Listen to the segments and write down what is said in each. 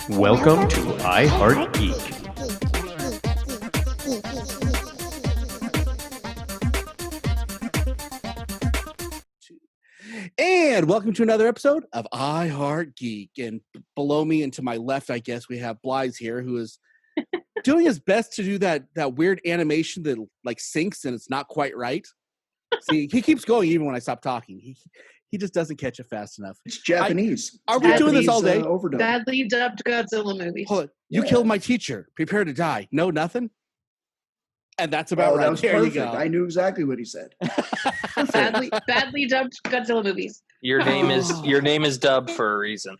Welcome to I Heart Geek. And welcome to another episode of I Heart Geek. And below me and to my left, I guess, we have Blythe here, who is doing his best to do that weird animation that like syncs and it's not quite right. See, he keeps going even when I stop talking. He just doesn't catch it fast enough. It's Japanese. Are we doing this all day? Overdub. Badly dubbed Godzilla movies. Hold on. You killed my teacher. Prepare to die. No, nothing? And that's about right. That was there perfect. you go. I knew exactly what he said. badly dubbed Godzilla movies. Your name is dubbed for a reason.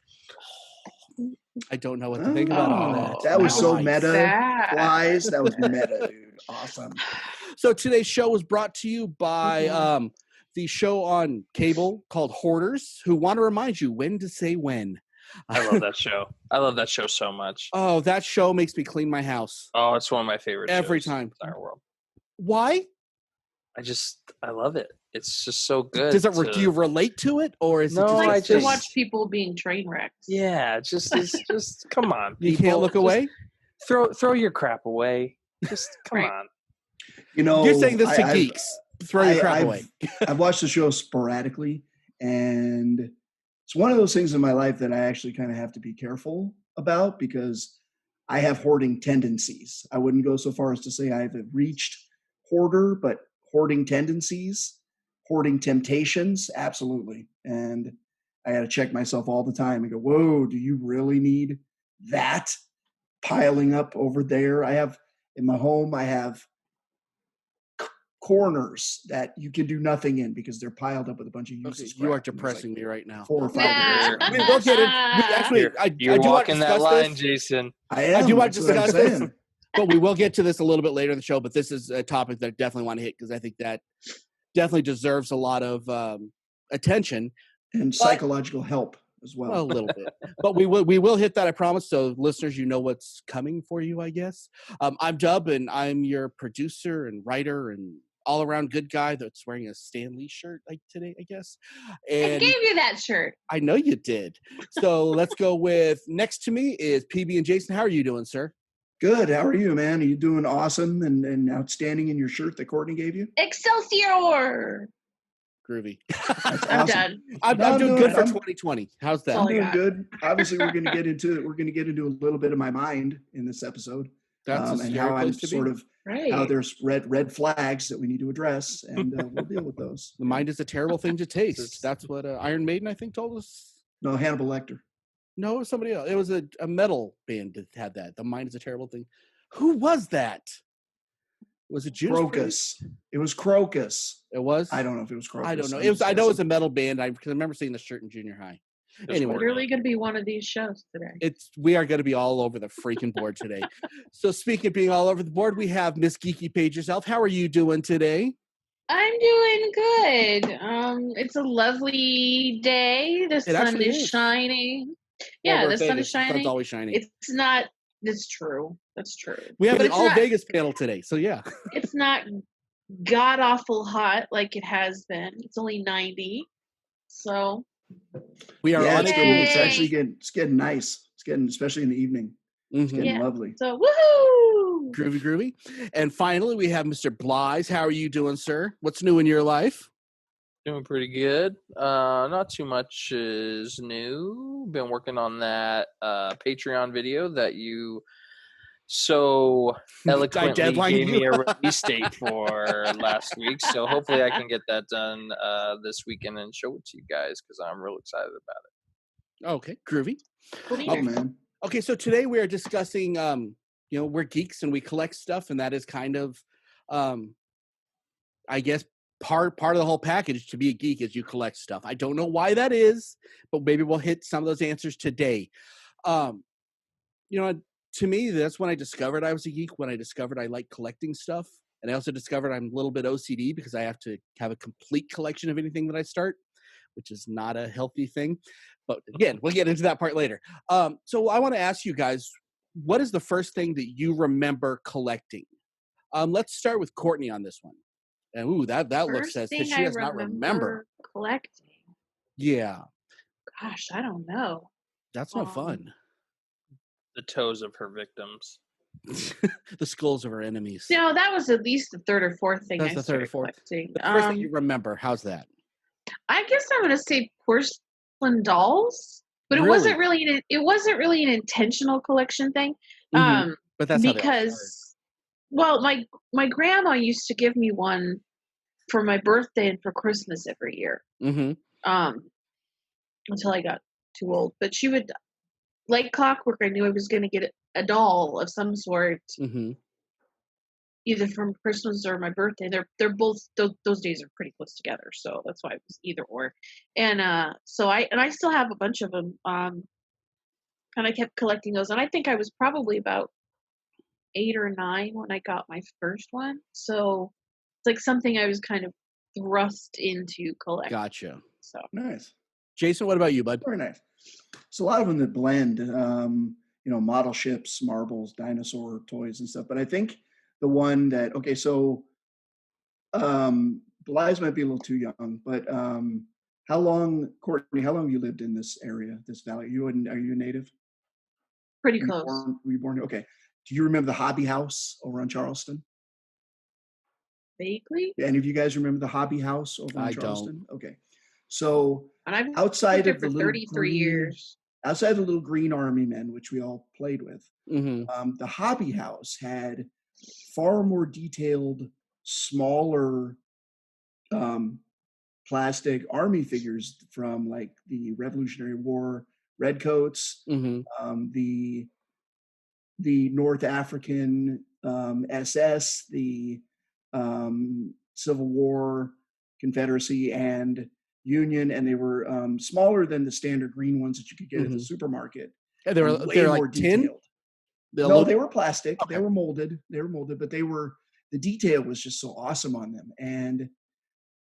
I don't know what to think about all that. That was so Nice. meta. Sad. Flies. That was meta, dude. Awesome. So today's show was brought to you by the show on cable called Hoarders, who want to remind you when to say when. I love that show. I love that show so much. Oh, that show makes me clean my house Oh, it's one of my favorite every shows in time. the entire world. Why? I love it. It's just so good. Does it? Do you relate to it, or is No, it just? I I like to just- watch people being train wrecks. Yeah, it's just come on. You people. can't look Just away. Throw your crap away. Just come Right. on. You know, You're saying this to I've- geeks. Throw your crap away. I've watched the show sporadically, and it's one of those things in my life that I actually kind of have to be careful about because I have hoarding tendencies. I wouldn't go so far as to say I've reached hoarder, but hoarding tendencies, hoarding temptations, absolutely. And I got to check myself all the time and go, whoa, do you really need that piling up over there? I have in my home, I have corners that you can do nothing in because they're piled up with a bunch of useless Okay, you are crap. And there's depressing me right now. 4 or 5 Nah. years. We will get it. Actually, I You're do want to walking that discuss line, this, Jason. I am. do want to That's what I'm discuss this. saying. but we will get to this a little bit later in the show. But this is a topic that I definitely want to hit because I think that definitely deserves a lot of attention. And psychological help as well. A little bit, but we will hit that, I promise. So listeners, you know what's coming for you, I guess. I'm Dub, and I'm your producer and writer and all around good guy that's wearing a Stan Lee shirt like today, I guess. I And gave you that shirt. I know you did. So let's go with next to me is PB&Jason. How are you doing, sir? Good. How are you, man? Are you doing awesome and outstanding in your shirt that Courtney gave you? Excelsior! Groovy. That's I'm awesome. done. I'm No, doing no, good for I'm- 2020. How's that? Oh, I'm my doing God. good. Obviously, we're going to get into a little bit of my mind in this episode, That's a and scary how I'm place to sort be. of Right. how there's red flags that we need to address, and we'll deal with those. The mind is a terrible thing to taste. That's what Iron Maiden, I think, told us. No, Hannibal Lecter. No, it was somebody else. It was a metal band that had that. The mind is a terrible thing. Who was that? Was it Judas Priest? Crocus. It was Crocus. It was? I don't know if it was Crocus. I don't know. I'm It was. just I know it was guessing. a metal band. Because I remember seeing the shirt in junior high. There's Anyway, Literally going to be one of these shows today. we are going to be all over the freaking board today. So speaking of being all over the board, we have Miss Geeky Page herself. How are you doing today? I'm doing good. It's a lovely day. The sun actually is is. shining. Well, Yeah, we're the in sun Vegas. is The sun's shining. always shining. It's not. It's true. That's true. We have But an it's all not- Vegas panel today. So yeah. It's not god awful hot like it has been. It's only 90. So We are Yeah, on it's, a getting, cool it's Yay. actually getting nice. It's getting, especially in the evening. It's Mhm. getting Yeah. lovely. so woohoo! Groovy. And finally, we have Mr. Blythe. How are you doing, sir? What's new in your life? Doing pretty good. Not too much is new. Been working on that Patreon video that you so eloquently deadlined gave me you. a release date for last week. So hopefully I can get that done this weekend and show it to you guys because I'm real excited about it. Okay, groovy. Cool Oh, beaner. man. Okay, so today we are discussing, we're geeks and we collect stuff, and that is kind of, I guess, part of the whole package to be a geek is you collect stuff. I don't know why that is, but maybe we'll hit some of those answers today. To me, that's when I discovered I was a geek, when I discovered I like collecting stuff. And I also discovered I'm a little bit OCD because I have to have a complete collection of anything that I start, which is not a healthy thing. But again, we'll get into that part later. So I want to ask you guys, what is the first thing that you remember collecting? Let's start with Courtney on this one. And ooh, that look First says thing she I does not remember. collecting. Yeah, Gosh, I don't know. that's no fun. The toes of her victims. The skulls of her enemies. No, that was at least the third or fourth thing That's I the third or started fourth. collecting. The first thing you remember, how's that? I guess I'm gonna say porcelain dolls, but Really? it wasn't really an intentional collection thing. Mhm. But that's how they all start. Because well, my grandma used to give me one for my birthday and for Christmas every year. Mm-hmm. Until I got too old. But she would, like clockwork, I knew I was gonna get a doll of some sort, Mm-hmm. either from Christmas or my birthday. They're both those days are pretty close together, so that's why it was either or. And so I still have a bunch of them. And I kept collecting those, and I think I was probably about 8 or 9 when I got my first one. So it's like something I was kind of thrust into collecting. Gotcha. So Nice. Jason, what about you, bud? Very nice. So a lot of them that blend, model ships, marbles, dinosaur toys and stuff. But I think the one that, Belize might be a little too young, but Courtney, how long have you lived in this area, this valley? Are you a native? pretty close. Were you born? Okay. Do you remember the Hobby House over on Charleston? Vaguely. Any of you guys remember the Hobby House over on I don't. Charleston? Okay. So And I've outside lived of there the for little 33 green, years. outside of the little green army men, which we all played with, Mm-hmm. the Hobby House had far more detailed, smaller plastic army figures from like the Revolutionary War redcoats, Mm-hmm. The North African SS, the Civil War, Confederacy, and Union, and they were smaller than the standard green ones that you could get at the supermarket. And they're way like more tin. detailed. They're No, they were plastic. Okay. They were molded, but the detail was just so awesome on them. And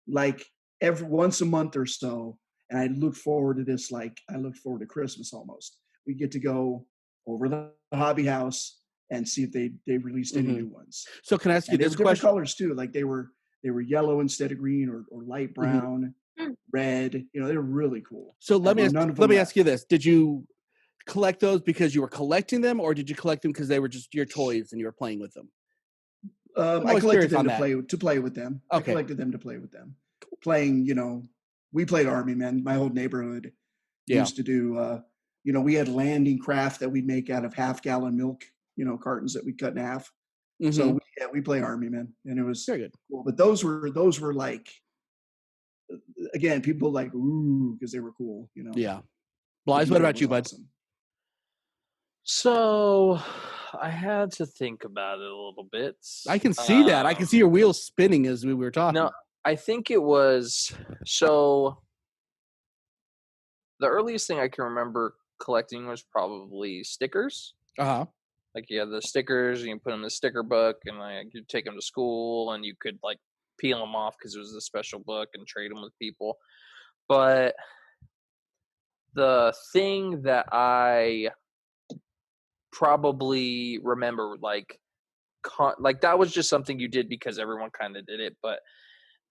like every once a month or so, and I look forward to this, like I look forward to Christmas almost. We get to go over the Hobby House and see if they released any new ones. So can I ask you And they this were different question? colors too. Like they were yellow instead of green, or light brown, red. They were really cool. So let me None ask you this: did you collect those because you were collecting them, or did you collect them because they were just your toys and you were playing with them? I collected them to play with them. Okay. I collected them to play with them. Playing, we played Army Men. My whole neighborhood used to do. We had landing craft that we'd make out of half-gallon milk, cartons that we cut in half. Mm-hmm. So we play Army Men, and it was very good. Cool. But those were like, again, people like ooh because they were cool. Yeah. Blythe, what about you, bud? Awesome. So I had to think about it a little bit. I can see that. I can see your wheels spinning as we were talking. No, I think it was so. The earliest thing I can remember collecting was probably stickers. Uh-huh. Like you had the stickers, and you put them in the sticker book, and like you take them to school, and you could like peel them off because it was a special book and trade them with people. But the thing that I probably remember, like that was just something you did because everyone kind of did it. But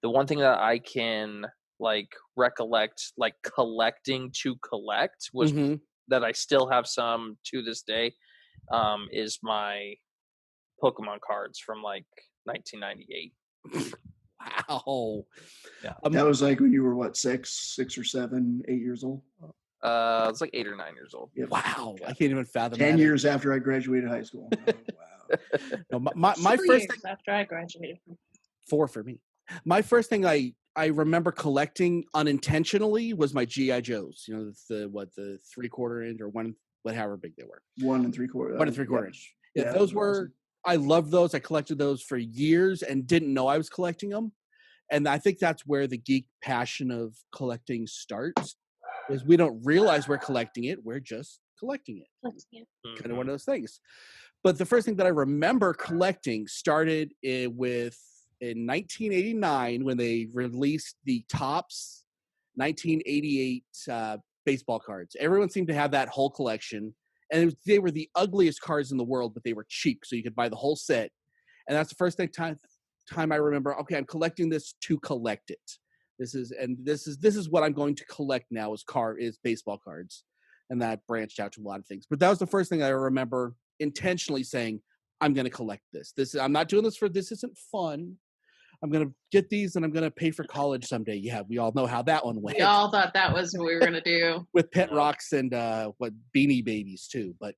the one thing that I can like recollect, like collecting to collect, was that I still have some to this day, is my Pokemon cards from like 1998. Wow. Yeah. That was like when you were what, 6 or 7, 8 years old? I was like 8 or 9 years old. Yep. Wow. I can't even fathom 10 that. years after I graduated high school. Oh, wow. No, my first thing after I graduated. 4 for me. My first thing I remember collecting unintentionally was my GI Joes. The 3/4 inch or however big they were. 1 3/4. 1 3/4 inch. Yeah, those were. awesome. I loved those. I collected those for years and didn't know I was collecting them. And I think that's where the geek passion of collecting starts. Is we don't realize we're collecting it. We're just collecting it. Kind of one of those things. But the first thing that I remember collecting started in 1989 when they released the Topps 1988 baseball cards. Everyone seemed to have that whole collection. And they were the ugliest cards in the world, but they were cheap, so you could buy the whole set. And that's the first time I remember, okay, I'm collecting this to collect it. This is what I'm going to collect now is baseball cards. and that branched out to a lot of things. But that was the first thing I remember intentionally saying, I'm going to collect this. I'm not doing this isn't fun. I'm going to get these and I'm going to pay for college someday. Yeah, we all know how that one went. We all thought that was what we were gonna do. With pet rocks and Beanie Babies too. But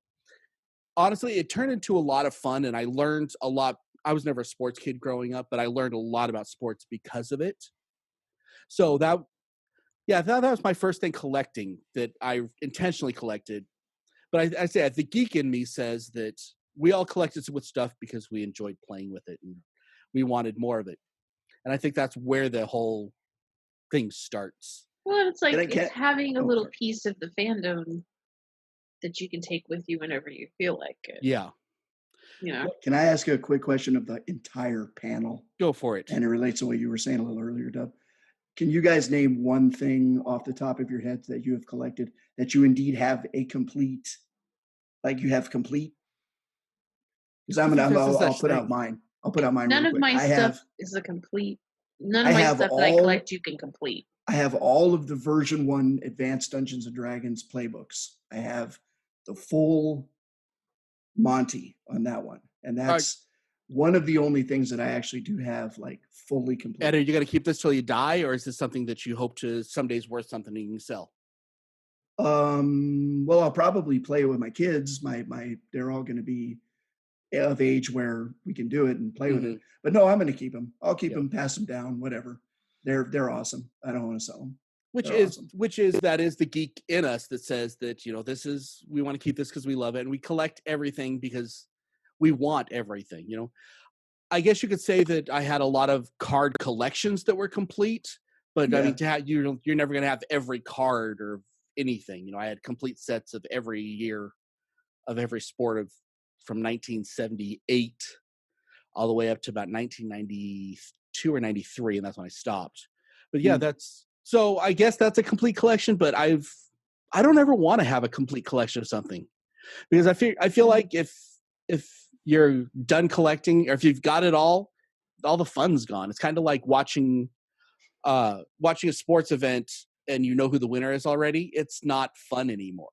honestly, it turned into a lot of fun, and I learned a lot. I was never a sports kid growing up, but I learned a lot about sports because of it. So that was my first thing collecting that I intentionally collected. But I say the geek in me says that we all collected with stuff because we enjoyed playing with it and we wanted more of it. And I think that's where the whole thing starts. Well, it's like And I it's can't- having a oh, little sorry. piece of the fandom that you can take with you whenever you feel like it. Yeah, You know. Can I ask you a quick question of the entire panel? go for it. And it relates to what you were saying a little earlier, Dub. Can you guys name one thing off the top of your heads that you have collected that you indeed have a complete, like you have complete? Because I'll put out mine. I'll put out mine. None real of quick. my I stuff have, is a complete. None I of my have stuff that I all- collect you can complete. I have all of the version 1 Advanced Dungeons and Dragons playbooks. I have the full Monty on that one. And that's one of the only things that I actually do have like fully complete. Ed, are you going to keep this till you die, or is this something that you hope to someday's worth something you can sell? Well, I'll probably play it with my kids. They're all going to be of age where we can do it and play with it. But no, I'm going to keep them. I'll keep them, pass them down, whatever. They're awesome. I don't want to sell them. Which is the geek in us that says that, we want to keep this because we love it, and we collect everything because we want everything. I guess you could say that I had a lot of card collections that were complete, but I mean, you're never going to have every card or anything. I had complete sets of every year of every sport from 1978 all the way up to about 1992 or 93, and that's when I stopped. But yeah, so I guess that's a complete collection, but I don't ever want to have a complete collection of something, because I feel like if you're done collecting, or if you've got it all the fun's gone. It's kind of like watching a sports event and you know who the winner is already. It's not fun anymore.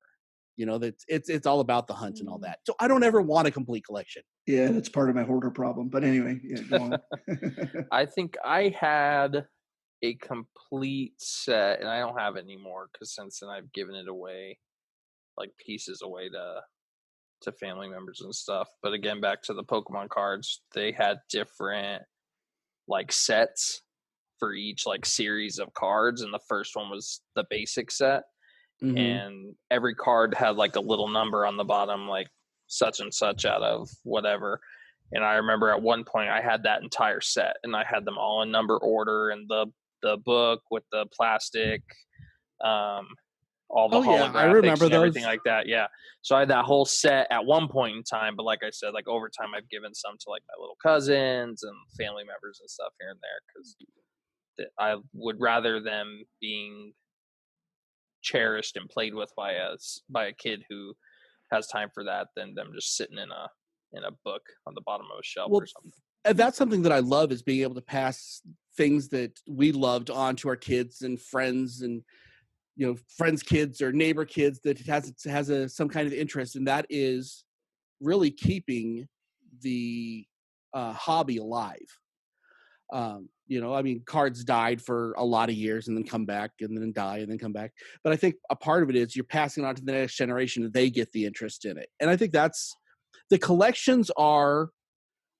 That it's all about the hunt and all that. So I don't ever want a complete collection. Yeah, that's part of my hoarder problem. But anyway, yeah, go on. I think I had a complete set, and I don't have it anymore because since then I've given it away, like pieces away to family members and stuff. But again, back to the Pokemon cards, they had different like sets for each like series of cards, and the first one was the basic set. And every card had like a little number on the bottom, like such and such out of whatever. And I remember at one point I had that entire set, and I had them all in number order, and the book with the plastic, all the holographics, I remember and everything those. like that. Yeah. So I had that whole set at one point in time, but like I said, like over time I've given some to like my little cousins and family members and stuff here and there, because I would rather them being cherished and played with by a kid who has time for that than them just sitting in a book on the bottom of a shelf or something. And that's something that I love, is being able to pass things that we loved on to our kids and friends, and friends' kids or neighbor kids that has some kind of interest, and that is really keeping the hobby alive. I mean, cards died for a lot of years and then come back and then die and then come back. But I think a part of it is you're passing it on to the next generation, and they get the interest in it. And I think that's the collections are,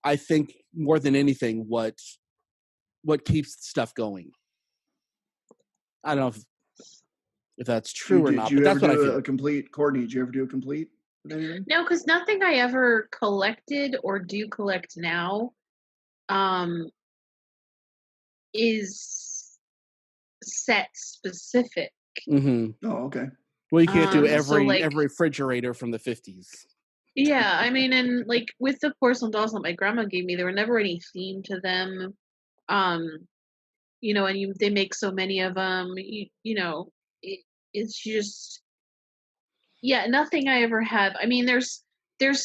I think, more than anything, what keeps stuff going. I don't know if that's true or not, but that's what I feel. A complete, Courtney, did you ever do a complete with anything? No, because nothing I ever collected or do collect now is set specific. Oh, okay. Well, you can't do so, every refrigerator from the 50s. Yeah, I mean, and like with the porcelain dolls that my grandma gave me, there were never any theme to them. And they make so many of them. It's just, yeah, nothing I ever have. I mean, there's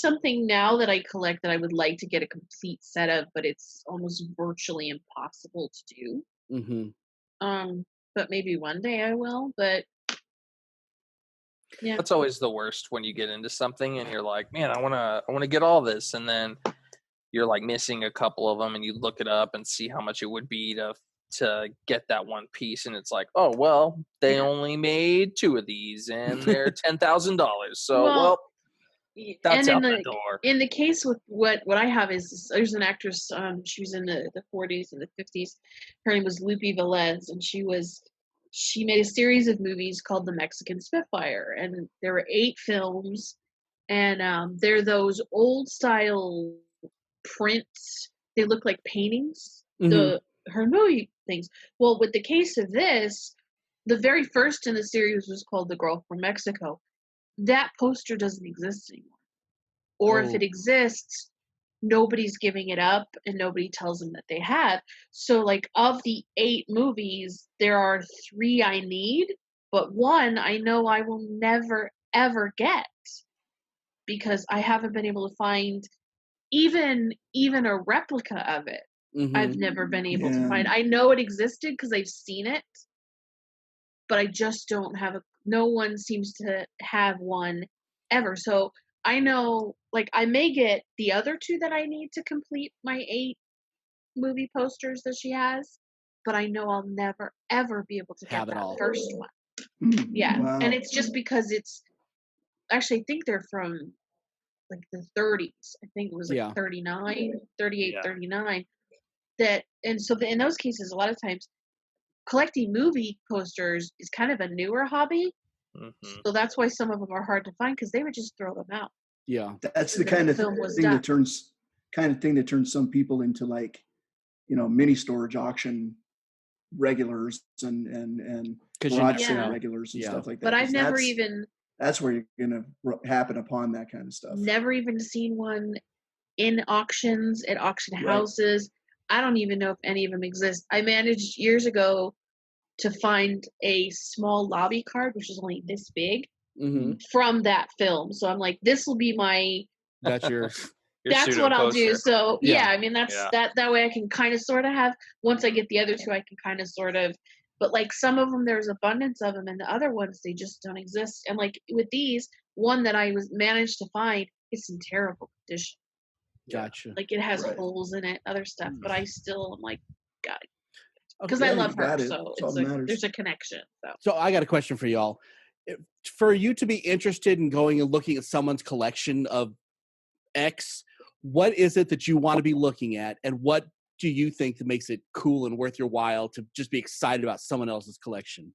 something now that I collect that I would like to get a complete set of, but it's almost virtually impossible to do. But maybe one day I will. But Yeah. That's always the worst when you get into something and you're like, man, I want to get all this, and then you're like missing a couple of them, and you look it up and see how much it would be to get that one piece, and it's like, oh well, they only made 2 of these, and they're $10,000. So well, that's and out the door. in the case with what I have is there's an actress, she was in the 40s and the 50s. Her name was Lupe Velez, and she made a series of movies called The Mexican Spitfire, and there were 8 films, and they're those old style prints. They look like paintings. Her movie things. Well, with the case of this, the very first in the series was called The Girl from Mexico. That poster doesn't exist anymore. Or if it exists, nobody's giving it up and nobody tells them that they have. So, like, of the 8 movies, there are 3 I need, but 1 I know I will never, ever get because I haven't been able to find even a replica of it. I've never been able to find. I know it existed because I've seen it, but I just don't have no one seems to have one ever. So I know, like, I may get the other 2 that I need to complete my 8 movie posters that she has, but I know I'll never ever be able to get that first one. Yeah. Wow. And it's just because it's actually, I think they're from like the 30s. I think it was like 39, 38, 39. That, and so in those cases, a lot of times collecting movie posters is kind of a newer hobby. So that's why some of them are hard to find, because they would just throw them out. Yeah, that's the kind of thing that turns some people into, like, you know, mini storage auction regulars and garage sale regulars and stuff like that. But I've never even. That's where you're gonna happen upon that kind of stuff. Never even seen one in auctions at auction houses. I don't even know if any of them exist. I managed years ago to find a small lobby card, which is only this big, from that film. So I'm like, this will be my. That's your that's what I'll do. So yeah, I mean, that's that way I can kind of sort of have. Once I get the other 2, I can kind of sort of. But like some of them, there's abundance of them, and the other ones they just don't exist. And like with these, one that I managed to find, it's in terrible condition. Gotcha. Like it has holes in it, other stuff, but I still am like, God, because I love her, so it's like, there's a connection. So I got a question for y'all. For you to be interested in going and looking at someone's collection of X, what is it that you want to be looking at, and what do you think that makes it cool and worth your while to just be excited about someone else's collection?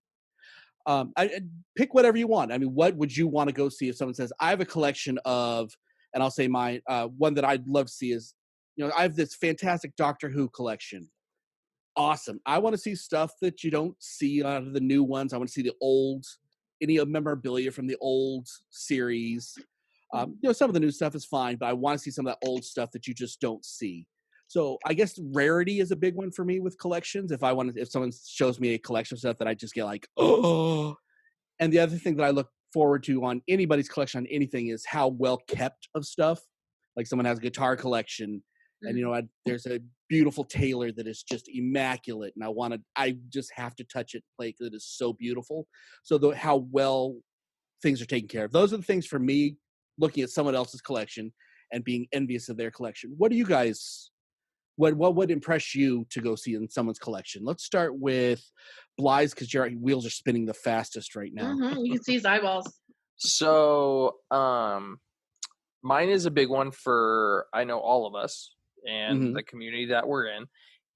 I pick whatever you want. I mean, what would you want to go see if someone says, I have a collection of, and I'll say mine, one that I'd love to see is, you know, I have this fantastic Doctor Who collection. Awesome. I want to see stuff that you don't see out of the new ones. I want to see the old, any memorabilia from the old series. You know, some of the new stuff is fine, but I want to see some of that old stuff that you just don't see. So I guess rarity is a big one for me with collections. If someone shows me a collection of stuff that I just get like, oh. And the other thing that I look forward to on anybody's collection on anything is how well kept of stuff. Like someone has a guitar collection, and you know, there's a beautiful Taylor that is just immaculate, and I just have to touch it, play because it is so beautiful. So how well things are taken care of. Those are the things for me, looking at someone else's collection and being envious of their collection. What do you guys? What would impress you to go see in someone's collection? Let's start with Bly's, because your wheels are spinning the fastest right now. You can see his eyeballs. So, mine is a big one for, I know, all of us and the community that we're in,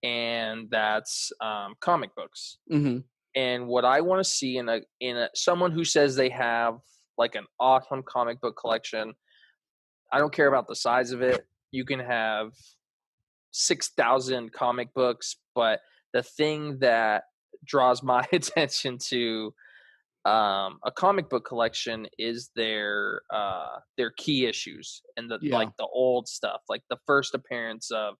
and that's comic books. And what I want to see in someone who says they have like an awesome comic book collection, I don't care about the size of it. You can have 6,000 comic books, but the thing that draws my attention to a comic book collection is their key issues and like the old stuff, like the first appearance of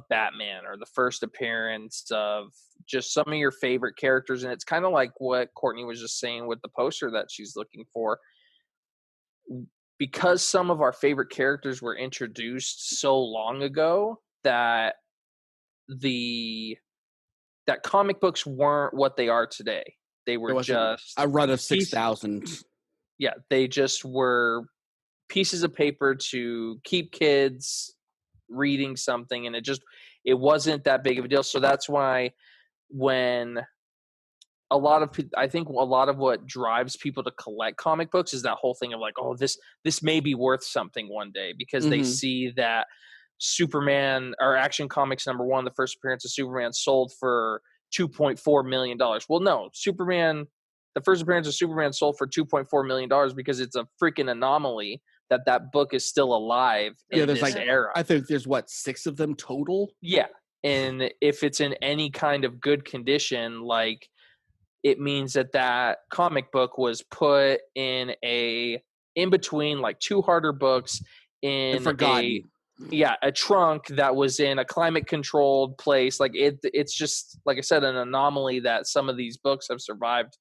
Batman, or the first appearance of just some of your favorite characters. And it's kind of like what Courtney was just saying with the poster that she's looking for. Because some of our favorite characters were introduced so long ago, that comic books weren't what they are today. They were just a run of 6,000. they just were pieces of paper to keep kids reading something, and it wasn't that big of a deal. So that's why when I think a lot of what drives people to collect comic books is that whole thing of like, oh, this may be worth something one day, because they see that Superman or Action Comics #1, the first appearance of Superman, sold for $2.4 million. Well, no, the first appearance of Superman sold for $2.4 million because it's a freaking anomaly that book is still alive in this era. I think there's 6 of them total. Yeah. And if it's in any kind of good condition, like, it means that comic book was put in between like 2 harder books in a trunk that was in a climate controlled place. Like it's just, like I said, an anomaly that some of these books have survived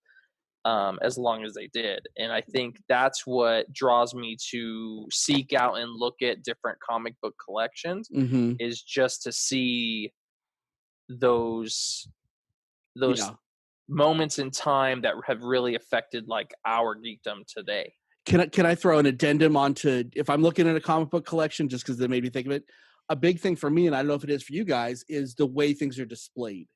as long as they did. And I think that's what draws me to seek out and look at different comic book collections, is just to see those moments in time that have really affected like our geekdom today. Can I throw an addendum onto, if I'm looking at a comic book collection, just because they made me think of it, a big thing for me, and I don't know if it is for you guys, is the way things are displayed.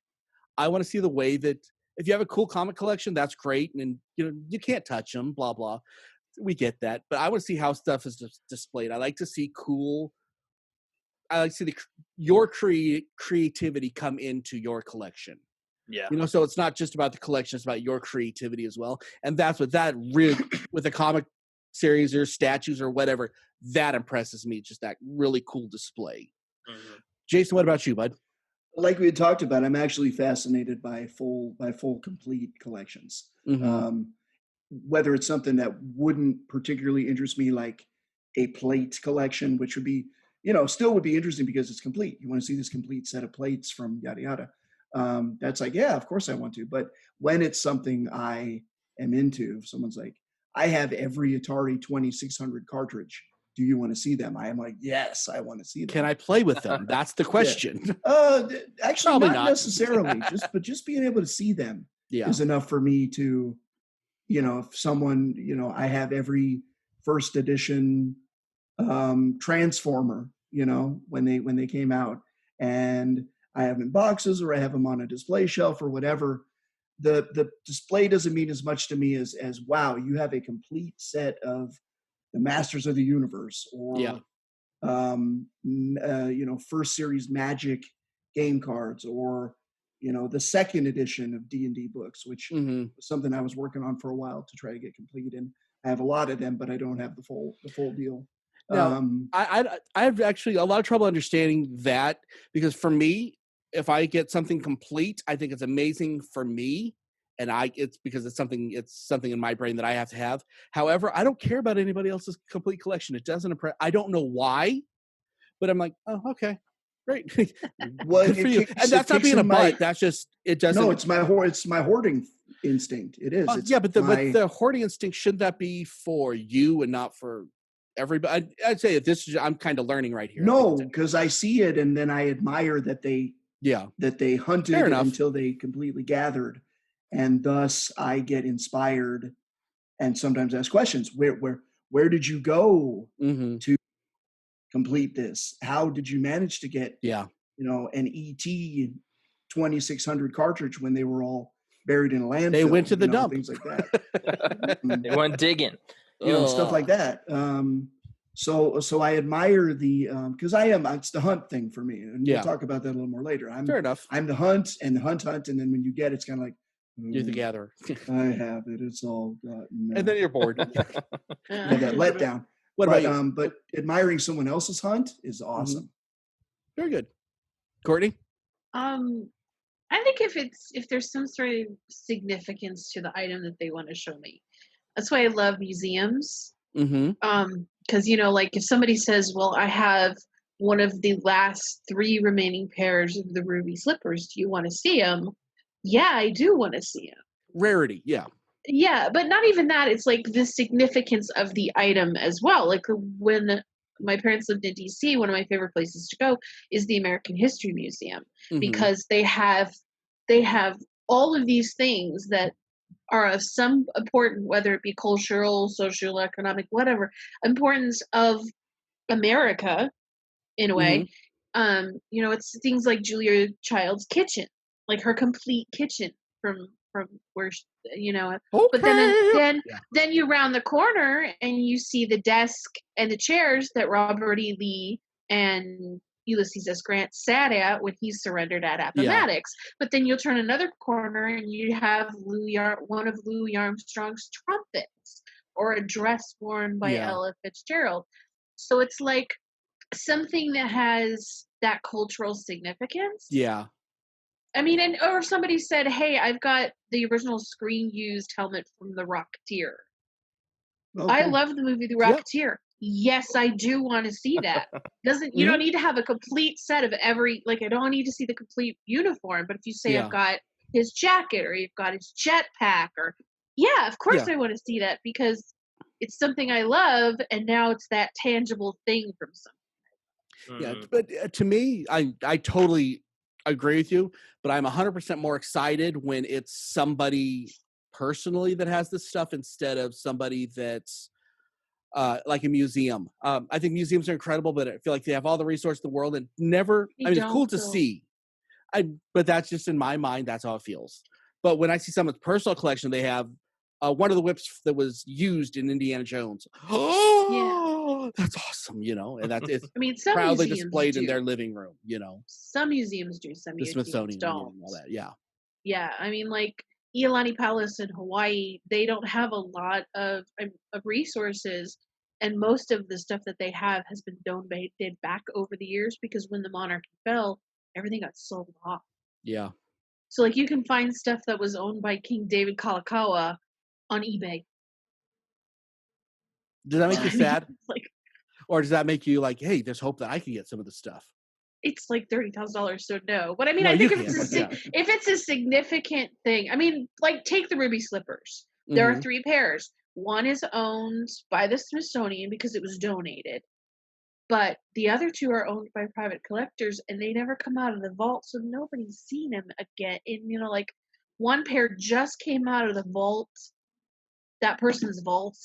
I want to see the way that, if you have a cool comic collection, that's great, and you can't touch them, blah blah. We get that, but I want to see how stuff is displayed. I like to see your creativity come into your collection. Yeah. So it's not just about the collection, it's about your creativity as well. And that's what that really, with a comic series or statues or whatever, that impresses me. Just that really cool display. Jason, what about you, bud? Like we had talked about, I'm actually fascinated by full complete collections. Whether it's something that wouldn't particularly interest me, like a plate collection, which would be, still would be interesting because it's complete. You want to see this complete set of plates from yada yada. That's like, yeah, of course I want to. But when it's something I am into, if someone's like, I have every Atari 2600 cartridge, do you want to see them? I am like, yes, I want to see them. Can I play with them? That's the question. Actually, Probably not necessarily. Just being able to see them is enough for me to, if someone, I have every first edition Transformer, when they came out, and I have them in boxes or I have them on a display shelf or whatever. The display doesn't mean as much to me as wow, you have a complete set of the Masters of the Universe, or first series Magic game cards, or the second edition of D&D books, which was something I was working on for a while to try to get complete. And I have a lot of them, but I don't have the full deal. Now, I have actually a lot of trouble understanding that, because for me, if I get something complete, I think it's amazing for me, and it's because it's something in my brain that I have to have. However, I don't care about anybody else's complete collection. It doesn't impress. I don't know why, but I'm like, oh, okay, great. Well, good for you. And that's not being a butt. That's just, it doesn't. No, it's my hoarding instinct. It is. But the hoarding instinct, should that be for you and not for everybody? I'd say I'm kind of learning right here. No, because I see it and then I admire that they hunted until they completely gathered, and thus I get inspired and sometimes ask questions. Where did you go to complete this? How did you manage to get an ET 2600 cartridge when they were all buried in a landfill? They went to the dump. Things like that. They went digging. Stuff like that. So I admire because it's the hunt thing for me, and we'll talk about that a little more later. Fair enough. I'm the hunt, and then when you get it, it's kind of like, you're the gatherer. I have it. It's all gotten. And then you're bored. That letdown. What about you? But admiring someone else's hunt is awesome. Very good. Courtney? I think if there's some sort of significance to the item that they want to show me, that's why I love museums. Because like if somebody says, well, I have one of the last 3 remaining pairs of the ruby slippers, do you want to see them? Yeah, I do want to see them. Rarity, yeah, but not even that. It's like the significance of the item as well. Like when my parents lived in DC, one of my favorite places to go is the American History Museum, because they have all of these things that are of some important, whether it be cultural, social, economic, whatever, importance of America in a way. Mhm. It's things like Julia Child's kitchen, like her complete kitchen from where but Okay. then Yeah. then you round the corner and you see the desk and the chairs that Robert E. Lee and Ulysses S. Grant sat at when he surrendered at Yeah. Appomattox. But then you'll turn another corner and you have one of Louis Armstrong's trumpets or a dress worn by Yeah. Ella Fitzgerald. So it's like something that has that cultural significance. Yeah. I mean, or somebody said, "Hey, I've got the original screen used helmet from The Rocketeer." Oh, I cool. love the movie The Yep. Rocketeer. Yes, I do want to see that. You don't Mhm. need to have a complete set of every, like, I don't need to see the complete uniform, but if you say I've Yeah. got his jacket or you've got his jetpack or yeah, of course Yeah. I want to see that because it's something I love and now it's that tangible thing from something. Yeah. Mhm. But to me, I totally agree with you, but I'm 100% more excited when it's somebody personally that has this stuff instead of somebody that's like a museum. I think museums are incredible, but I feel like they have all the resources in the world and never. They I mean, it's cool don't to though. see. But that's just in my mind. That's how it feels. But when I see someone's personal collection, they have one of the whips that was used in Indiana Jones. Yeah. Oh, that's awesome! And that's it's I mean, some proudly museums displayed in do. their living room. Some museums do, some The museums Smithsonian and don't. all that. Yeah. Yeah, I mean, like Iolani Palace in Hawaii, they don't have a lot of resources, and most of the stuff that they have has been donated back over the years because when the monarchy fell, everything got sold off. Yeah. So, like, you can find stuff that was owned by King David Kalakaua on eBay. Does that make you Wow. sad, It's like or does that make you like, hey, there's hope that I can get some of this stuff? it's like $30,000, so no. But I mean, No, I you think if it's can't. Yeah. if it's a significant thing, I mean, like take the ruby slippers. There are Hmm. 3 pairs. One is owned by the Smithsonian because it was donated, but the other 2 are owned by private collectors, and they never come out of the vault, so nobody's seen them again. And like one pair just came out of the vault, that person's vault,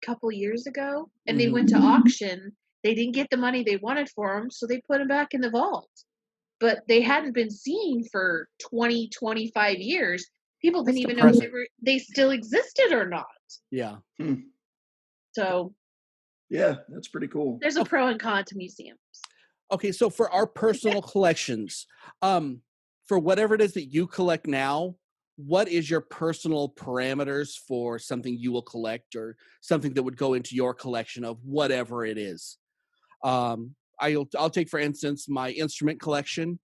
couple years ago, and they Hmm. went to auction. They didn't get the money they wanted for them, so they put them back in the vault. But they hadn't been seen for 20, 25 years. People That's didn't even know depressing. they still existed or not. Yeah. Hmm. So Yeah, that's pretty cool. there's a pro and con to museums. Okay, so for our personal collections, for whatever it is that you collect now, what is your personal parameters for something you will collect or something that would go into your collection of whatever it is? I'll take for instance my instrument collection.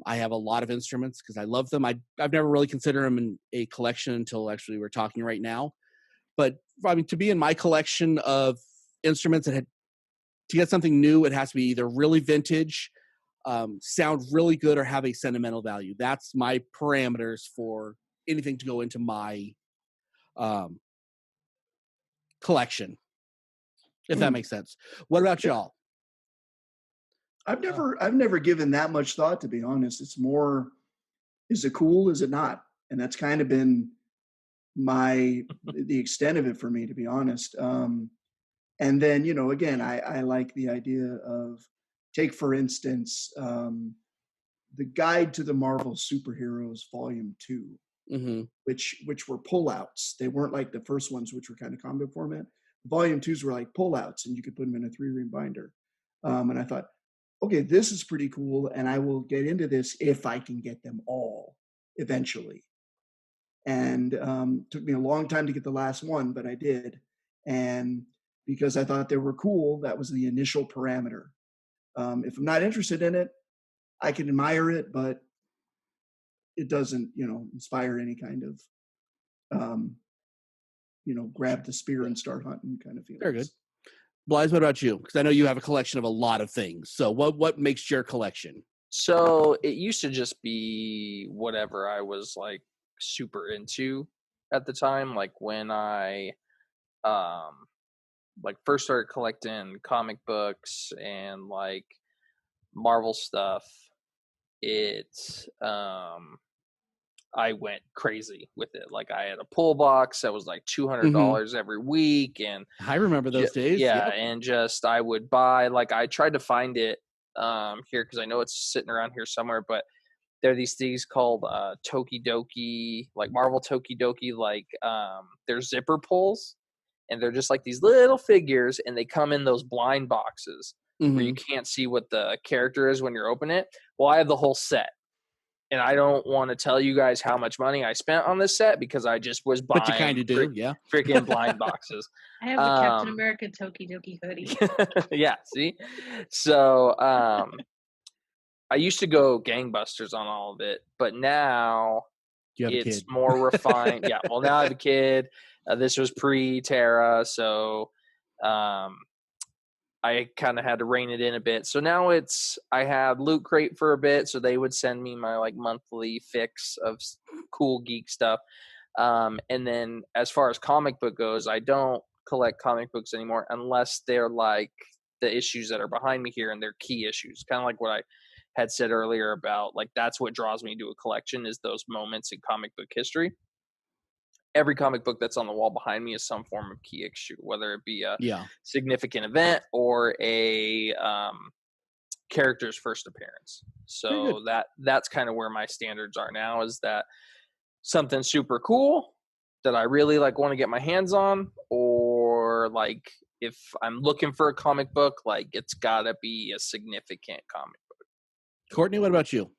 I have a lot of instruments because I love them. I've never really considered them in a collection until actually we're talking right now. But I mean, to be in my collection of instruments that had to get something new, it has to be either really vintage, sound really good, or have a sentimental value. That's my parameters for anything to go into my um, collection, if that Hmm. makes sense. What about Yeah. y'all? I've never given that much thought, to be honest. It's more, is it cool? Is it not? And that's kind of been the extent of it for me, to be honest. And then, again, I like the idea of, take for instance, the Guide to the Marvel Superheroes Volume 2, Mm-hmm. which were pullouts. They weren't like the first ones, which were kind of comic format. Volume 2s were like pullouts, and you could put them in a 3-ring binder. And I thought, okay, this is pretty cool, and I will get into this if I can get them all eventually. And took me a long time to get the last one, but I did. And because I thought they were cool, that was the initial parameter. If I'm not interested in it, I can admire it, but it doesn't, inspire any kind of, um, grab the spear and start hunting kind of Very good. feelings. Blythe, what about you? Because I know you have a collection of a lot of things. So what makes your collection? So it used to just be whatever I was like super into at the time. Like when I like first started collecting comic books and like Marvel stuff, it I went crazy with it. Like I had a pull box that was like $200 every week, and I remember those days. yeah, Yep. and just I would buy, like I tried to find it here because I know it's sitting around here somewhere, but there are these things called Tokidoki, like Marvel Tokidoki, like they're zipper pulls, and they're just like these little figures, and they come in those blind boxes where you can't see what the character is when you're opening it. Well, I have the whole set. And I don't want to tell you guys how much money I spent on this set because I just was buying But you kind of do, yeah. freaking blind boxes. I have the Captain America Tokidoki hoodie. Yeah, see? So I used to go gangbusters on all of it, but now it's more refined. Yeah, well, now I have a kid. This was pre-Terra, so I kind of had to rein it in a bit. So now I have Loot Crate for a bit, so they would send me my like monthly fix of cool geek stuff. And then as far as comic book goes, I don't collect comic books anymore unless they're like the issues that are behind me here and they're key issues. Kind of like what I had said earlier about like that's what draws me to a collection is those moments in comic book history. Every comic book that's on the wall behind me is some form of key issue, whether it be a significant event or a character's first appearance. So that's kind of where my standards are now, is that something super cool that I really like want to get my hands on, or like if I'm looking for a comic book, like it's gotta be a significant comic book. Courtney, what about you?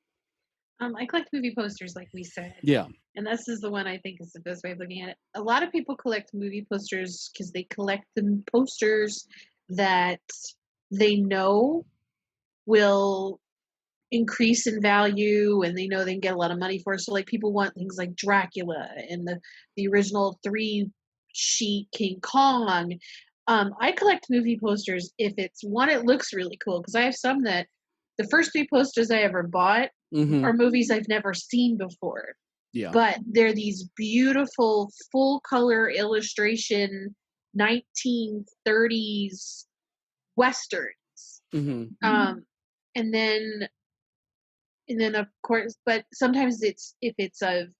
I collect movie posters, like we said. Yeah. And this is the one I think is the best way of looking at it. A lot of people collect movie posters because they collect the posters that they know will increase in value and they know they can get a lot of money for. So like people want things like Dracula and the original 3-sheet King Kong. I collect movie posters if it's one, it looks really cool, because I have some that the first 3 posters I ever bought are movies I've never seen before. Yeah. But they're these beautiful full color illustration 1930s westerns. And then of course, but sometimes if it's the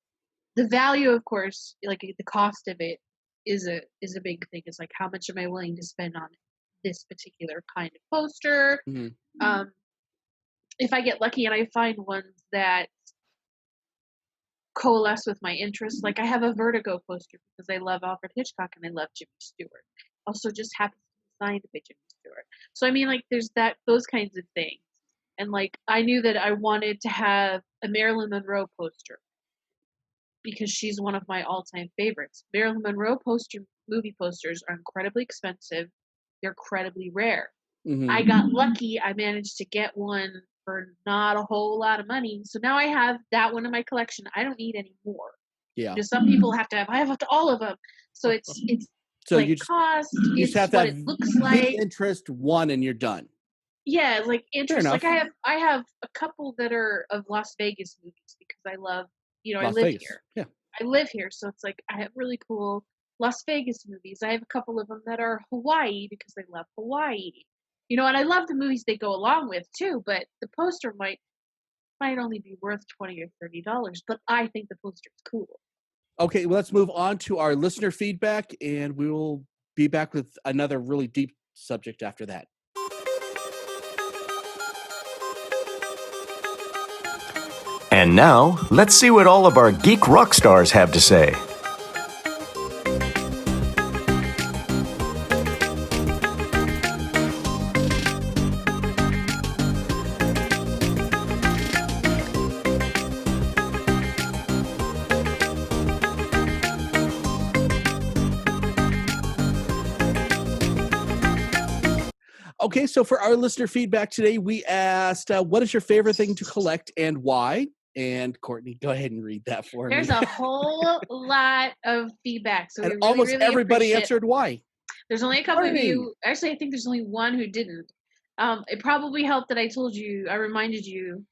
value, of course, like the cost of it is a big thing. It's like, how much am I willing to spend on this particular kind of poster? If I get lucky and I find ones that coalesce with my interests, like I have a Vertigo poster because I love Alfred Hitchcock and I love Jimmy Stewart. Also just happens to be signed by Jimmy Stewart. So I mean, like there's those kinds of things. And like I knew that I wanted to have a Marilyn Monroe poster because she's one of my all-time favorites. Marilyn Monroe movie posters are incredibly expensive. They're incredibly rare. I got lucky. I managed to get one for not a whole lot of money. So now I have that one in my collection. I don't need any more. Yeah. Because some people have to have, I have all of them. So it's so like you cost, you it's just have what that it looks like. Interest one and you're done. Yeah, like interest. Like I have a couple that are of Las Vegas movies because I love, I live here. Yeah. I live here. So it's like I have really cool Las Vegas movies. I have a couple of them that are Hawaii because I love Hawaii. And I love the movies they go along with too, but the poster might only be worth $20 or $30, but I think the poster is cool. Okay, well, let's move on to our listener feedback, and we will be back with another really deep subject after that. And now, let's see what all of our geek rock stars have to say. Okay, so for our listener feedback today, we asked, what is your favorite thing to collect and why? And Courtney, go ahead and read that for me. There's a whole lot of feedback. So and we almost really everybody answered why. There's only a couple of you. Actually, I think there's only one who didn't. It probably helped that I reminded you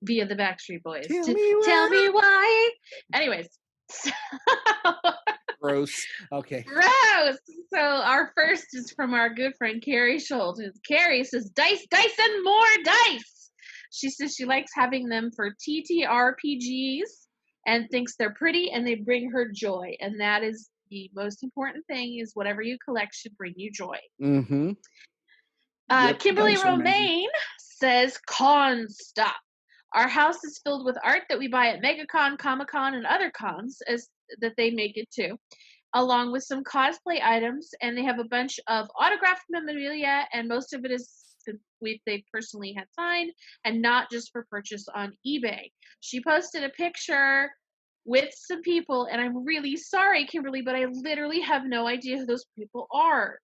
via the Backstreet Boys. Tell me why. Anyways. Gross. Okay. Gross. So our first is from our good friend Carrie Schultz. Carrie says, dice, and more dice. She says she likes having them for TTRPGs and thinks they're pretty and they bring her joy. And that is the most important thing, is whatever you collect should bring you joy. Mm-hmm. Yep, Kimberly dinosaur amazing. Romaine says, "Con stop. Our house is filled with art that we buy at MegaCon, Comic-Con, and other cons as that they make it too, along with some cosplay items, and they have a bunch of autographed memorabilia, and most of it is they personally had signed and not just for purchase on eBay." She posted a picture with some people, and I'm really sorry, Kimberly, but I literally have no idea who those people are.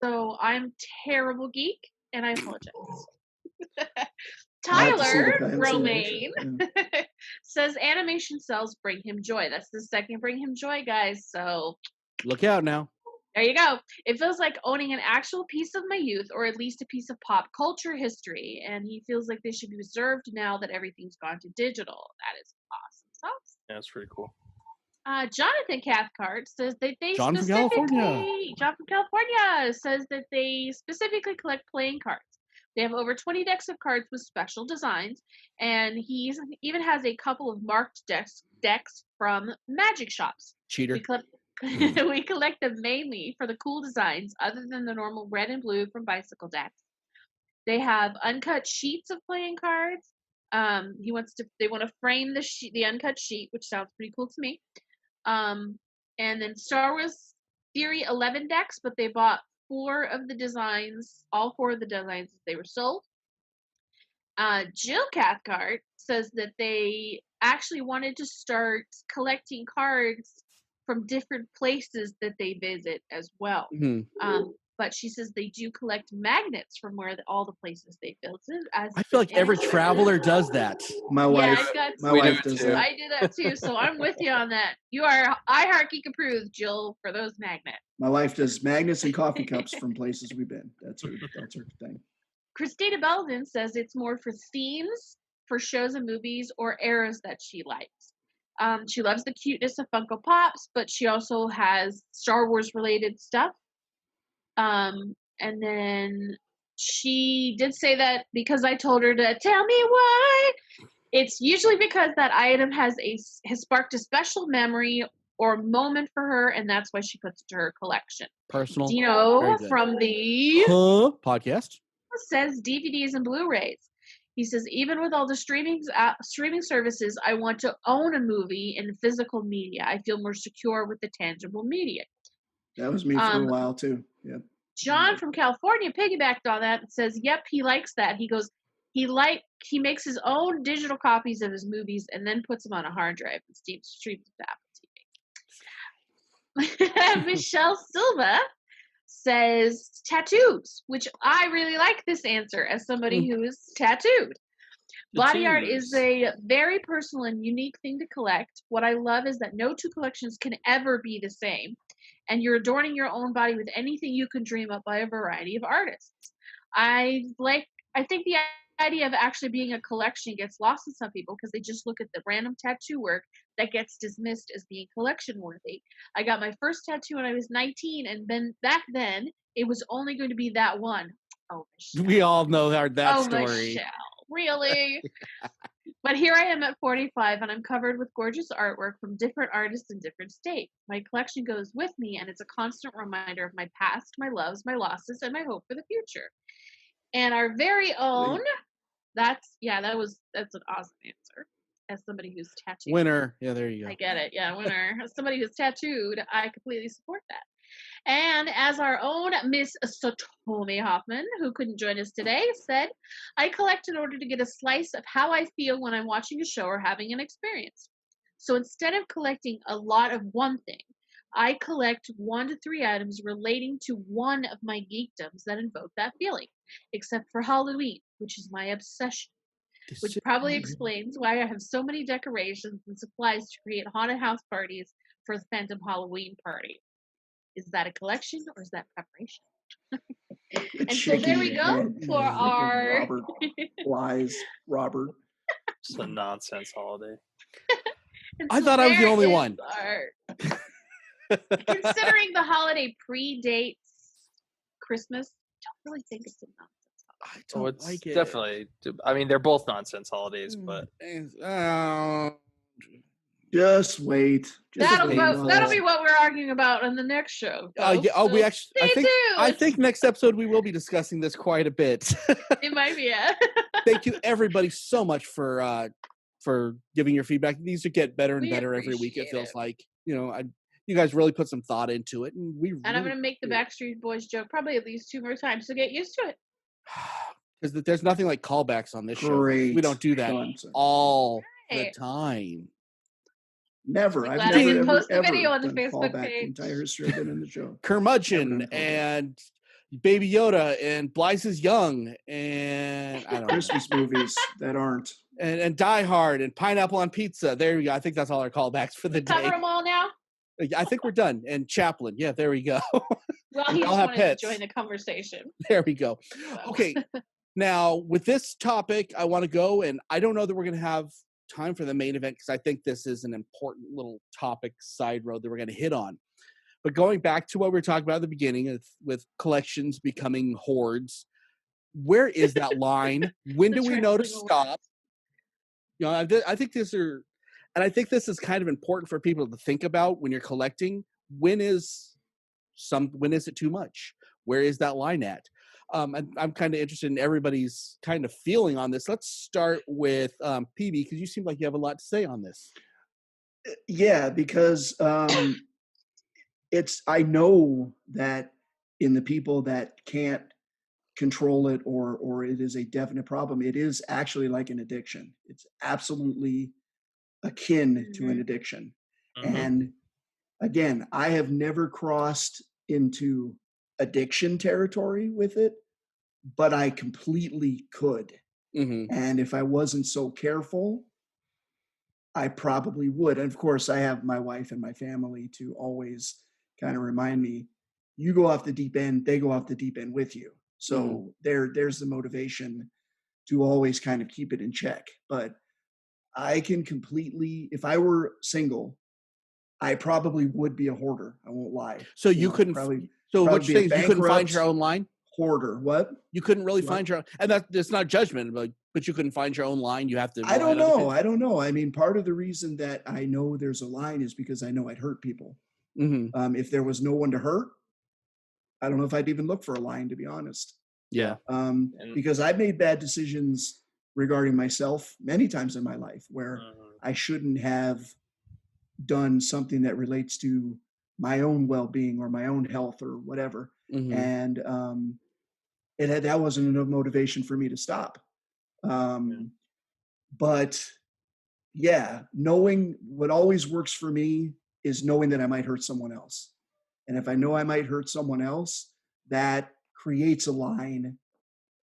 So I'm terrible geek, and I apologize. I have to see Tyler the Romaine picture. says animation cells bring him joy. That's the second bring him joy, guys. So Look out now. there you go. It feels like owning an actual piece of my youth, or at least a piece of pop culture history, and he feels like they should be preserved now that everything's gone to digital. That is awesome sauce. Yeah, that's pretty cool. Jonathan Cathcart says that they John from California. John from California says that they specifically collect playing cards. They have over 20 decks of cards with special designs, and he even has a couple of marked decks from magic shops. Cheater. We collect them mainly for the cool designs, other than the normal red and blue from bicycle decks. They have uncut sheets of playing cards. They want to frame the uncut sheet, which sounds pretty cool to me. And then Star Wars Theory 11 decks, but they bought all 4 of the designs that they were sold. Jill Cathcart says that they actually wanted to start collecting cards from different places that they visit as well. Mm-hmm. But she says they do collect magnets from all the places they visited. I feel like every traveler does that. My wife, my wife does that. I do that too, so I'm with you on that. You are iHeart Geek approved, Jill, for those magnets. My wife does magnets and coffee cups from places we've been. That's her thing. Christina Belvin says it's more for themes, for shows and movies, or eras that she likes. She loves the cuteness of Funko Pops, but she also has Star Wars related stuff. And then she did say that because I told her to tell me why, it's usually because that item has sparked a special memory or moment for her, and that's why she puts it to her collection. Personal. Dino from the podcast says DVDs and Blu-rays. He says, even with all the streaming services, I want to own a movie in physical media. I feel more secure with the tangible media. That was me for a while too. Yep. John from California piggybacked on that and says, yep, he likes that. He goes, he makes his own digital copies of his movies and then puts them on a hard drive and streams them to Apple TV. Michelle Silva says tattoos, which I really like this answer as somebody who is tattooed. Body art is a very personal and unique thing to collect. What I love is that no two collections can ever be the same, and you're adorning your own body with anything you can dream up by a variety of artists. I think the idea of actually being a collection gets lost in some people because they just look at the random tattoo work that gets dismissed as being collection worthy. I got my first tattoo when I was 19, and back then it was only going to be that one. Oh, Michelle. We all know that story. Michelle, really? But here I am at 45, and I'm covered with gorgeous artwork from different artists in different states. My collection goes with me, and it's a constant reminder of my past, my loves, my losses, and my hope for the future. And our very own, that's an awesome answer. As somebody who's tattooed. Winner. Yeah, there you go. I get it. Yeah, winner. As somebody who's tattooed, I completely support that. And as our own Miss Satomi Hoffman, who couldn't join us today, said, I collect in order to get a slice of how I feel when I'm watching a show or having an experience. So instead of collecting a lot of one thing, I collect 1 to 3 items relating to one of my geekdoms that invoke that feeling, except for Halloween, which is my obsession. Which probably explains why I have so many decorations and supplies to create haunted house parties for the Phantom Halloween party. Is that a collection or is that preparation? And so there we go for our Robert. It's a nonsense holiday. I thought I was the only one. Considering the holiday predates Christmas, I don't really think it's a nonsense. I don't like it. Definitely. I mean, they're both nonsense holidays, but Just wait. Just That'll wait, painful. that'll Buzz. be what we're arguing about in the next show. Yeah. Oh, we So actually. stay I tuned. think next episode we will be discussing this quite a bit. It might be. Yeah. Thank you, everybody, so much for giving your feedback. These get better and We better every week. It appreciate feels it. like you guys really put some thought into it, and we. And I'm gonna make the Backstreet Boys joke probably at least 2 more times, so get used to it. Because there's nothing like callbacks on this show. Great. We don't do that Concept. all the Right. time. Never. I'm I've glad I never didn't ever, post the ever video on the done Facebook callback page. the entire history I've been in the show. Curmudgeon Never done callback. and Baby Yoda and Blythe is Young and I don't know. Christmas movies that aren't. And Die Hard and Pineapple on Pizza. There we go. I think that's all our callbacks for the Cover day. them all now. I think we're done. And Chaplin. Yeah, there we go. Well, We he all just have wanted pets. to join the conversation. There we go. So. Okay. Now, with this topic, I want to go, and I don't know that we're going to have time for the main event because I think this is an important little topic side road that we're going to hit on. But going back to what we were talking about at the beginning with collections becoming hoards, where is that line? When do we know to stop? I think this is kind of important for people to think about when you're collecting. When is it too much? Where is that line at? And I'm kind of interested in everybody's kind of feeling on this. Let's start with PB because you seem like you have a lot to say on this. Yeah, because I know that in the people that can't control it or it is a definite problem, it is actually like an addiction. It's absolutely akin to an addiction. Mhm. And again, I have never crossed into addiction territory with it, but I completely could. Mm-hmm. And if I wasn't so careful, I probably would. And of course, I have my wife and my family to always kind of remind me, you go off the deep end, they go off the deep end with you. So there's the motivation to always kind of keep it in check. But I can completely, if I were single, I probably would be a hoarder. I won't lie. So you couldn't. So what you're saying is you couldn't find your own line. Hoarder. What? You couldn't really find your own, and that's not judgment, but you couldn't find your own line. You have to. I don't know. I mean, part of the reason that I know there's a line is because I know I'd hurt people. Mm-hmm. If there was no one to hurt, I don't know if I'd even look for a line, to be honest. Yeah. Because I've made bad decisions regarding myself many times in my life where I shouldn't have done something that relates to my own well-being or my own health or whatever. Mm-hmm. And that wasn't enough motivation for me to stop. But yeah, knowing what always works for me is knowing that I might hurt someone else. And if I know I might hurt someone else, that creates a line